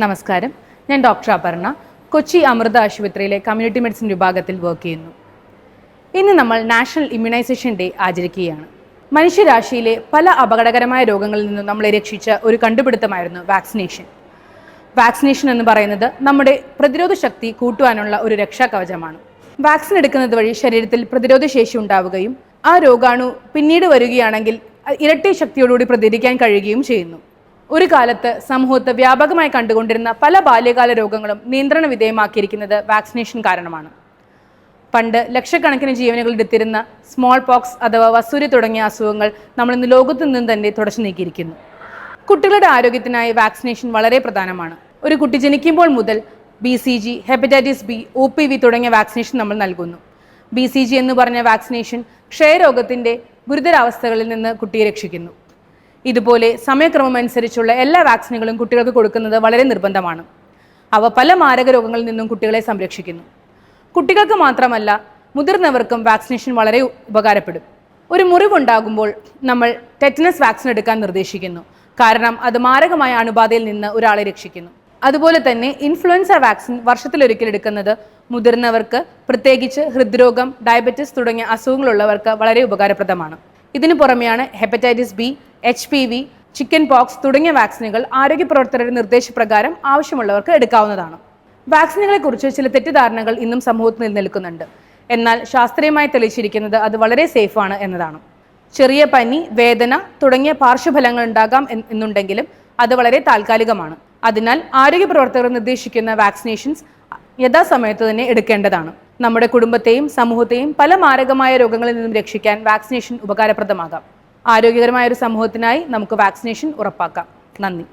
നമസ്കാരം, ഞാൻ ഡോക്ടർ അപർണ, കൊച്ചി അമൃത ആശുപത്രിയിലെ കമ്മ്യൂണിറ്റി മെഡിസിൻ വിഭാഗത്തിൽ വർക്ക് ചെയ്യുന്നു. ഇന്ന് നമ്മൾ നാഷണൽ ഇമ്മ്യൂണൈസേഷൻ ഡേ ആചരിക്കുകയാണ്. മനുഷ്യരാശിയിലെ പല അപകടകരമായ രോഗങ്ങളിൽ നിന്നും നമ്മളെ രക്ഷിച്ച ഒരു കണ്ടുപിടുത്തമായിരുന്നു വാക്സിനേഷൻ. വാക്സിനേഷൻ എന്ന് പറയുന്നത് നമ്മുടെ പ്രതിരോധ ശക്തി കൂട്ടുവാനുള്ള ഒരു രക്ഷാകവചമാണ്. വാക്സിൻ എടുക്കുന്നത് വഴി ശരീരത്തിൽ പ്രതിരോധ ശേഷി ഉണ്ടാവുകയും ആ രോഗാണു പിന്നീട് വരികയാണെങ്കിൽ ഇരട്ടി ശക്തിയോടുകൂടി പ്രതികരിക്കാൻ കഴിയുകയും ചെയ്യുന്നു. ഒരു കാലത്ത് സമൂഹത്ത് വ്യാപകമായി കണ്ടുകൊണ്ടിരുന്ന പല ബാല്യകാല രോഗങ്ങളും നിയന്ത്രണ വിധേയമാക്കിയിരിക്കുന്നത് വാക്സിനേഷൻ കാരണമാണ്. പണ്ട് ലക്ഷക്കണക്കിന് ജീവനുകൾ എടുത്തിരുന്ന സ്മോൾ പോക്സ് അഥവാ വസൂരി തുടങ്ങിയ അസുഖങ്ങൾ നമ്മൾ ഇന്ന് ലോകത്തു നിന്നും തന്നെ തുടച്ചു നീക്കിയിരിക്കുന്നു. കുട്ടികളുടെ ആരോഗ്യത്തിനായി വാക്സിനേഷൻ വളരെ പ്രധാനമാണ്. ഒരു കുട്ടി ജനിക്കുമ്പോൾ മുതൽ BCG, ഹെപ്പറ്റൈറ്റിസ് B, OPV തുടങ്ങിയ വാക്സിനേഷൻ നമ്മൾ നൽകുന്നു. BCG എന്ന് പറഞ്ഞ വാക്സിനേഷൻ ക്ഷയരോഗത്തിൻ്റെ ഗുരുതരാവസ്ഥകളിൽ നിന്ന് കുട്ടിയെ രക്ഷിക്കുന്നു. ഇതുപോലെ സമയക്രമം അനുസരിച്ചുള്ള എല്ലാ വാക്സിനുകളും കുട്ടികൾക്ക് കൊടുക്കുന്നത് വളരെ നിർബന്ധമാണ്. അവ പല മാരക രോഗങ്ങളിൽ നിന്നും കുട്ടികളെ സംരക്ഷിക്കുന്നു. കുട്ടികൾക്ക് മാത്രമല്ല, മുതിർന്നവർക്കും വാക്സിനേഷൻ വളരെ ഉപകാരപ്പെടും. ഒരു മുറിവുണ്ടാകുമ്പോൾ നമ്മൾ ടെറ്റനസ് വാക്സിൻ എടുക്കാൻ നിർദ്ദേശിക്കുന്നു. കാരണം അത് മാരകമായ അണുബാധയിൽ നിന്ന് ഒരാളെ രക്ഷിക്കുന്നു. അതുപോലെ തന്നെ ഇൻഫ്ലുവൻസ വാക്സിൻ വർഷത്തിലൊരിക്കൽ എടുക്കുന്നത് മുതിർന്നവർക്ക്, പ്രത്യേകിച്ച് ഹൃദ്രോഗം, ഡയബറ്റിസ് തുടങ്ങിയ അസുഖങ്ങളുള്ളവർക്ക് വളരെ ഉപകാരപ്രദമാണ്. ഇതിനു പുറമെയാണ് hepatitis B, HPV, chicken pox തുടങ്ങിയ വാക്സിനുകൾ ആരോഗ്യ പ്രവർത്തകരുടെ നിർദ്ദേശപ്രകാരം ആവശ്യമുള്ളവർക്ക് എടുക്കാവുന്നതാണ്. വാക്സിനുകളെക്കുറിച്ച് ചില തെറ്റിദ്ധാരണകൾ ഇന്നും സമൂഹത്തിൽ നിലനിൽക്കുന്നുണ്ട്. എന്നാൽ ശാസ്ത്രീയമായി തെളിയിച്ചിരിക്കുന്നത് അത് വളരെ സേഫാണ് എന്നതാണ്. ചെറിയ പനി, വേദന തുടങ്ങിയ പാർശ്വഫലങ്ങൾ ഉണ്ടാകാം എന്നുണ്ടെങ്കിലും അത് വളരെ താൽക്കാലികമാണ്. അതിനാൽ ആരോഗ്യ പ്രവർത്തകർ നിർദ്ദേശിക്കുന്ന വാക്സിനേഷൻസ് യഥാസമയത്ത് തന്നെ എടുക്കേണ്ടതാണ്. നമ്മുടെ കുടുംബത്തെയും സമൂഹത്തെയും പല മാരകമായ രോഗങ്ങളിൽ നിന്നും രക്ഷിക്കാൻ വാക്സിനേഷൻ ഉപകാരപ്രദമാകാം. ആരോഗ്യകരമായ ഒരു സമൂഹത്തിനായി നമുക്ക് വാക്സിനേഷൻ ഉറപ്പാക്കാം. നന്ദി.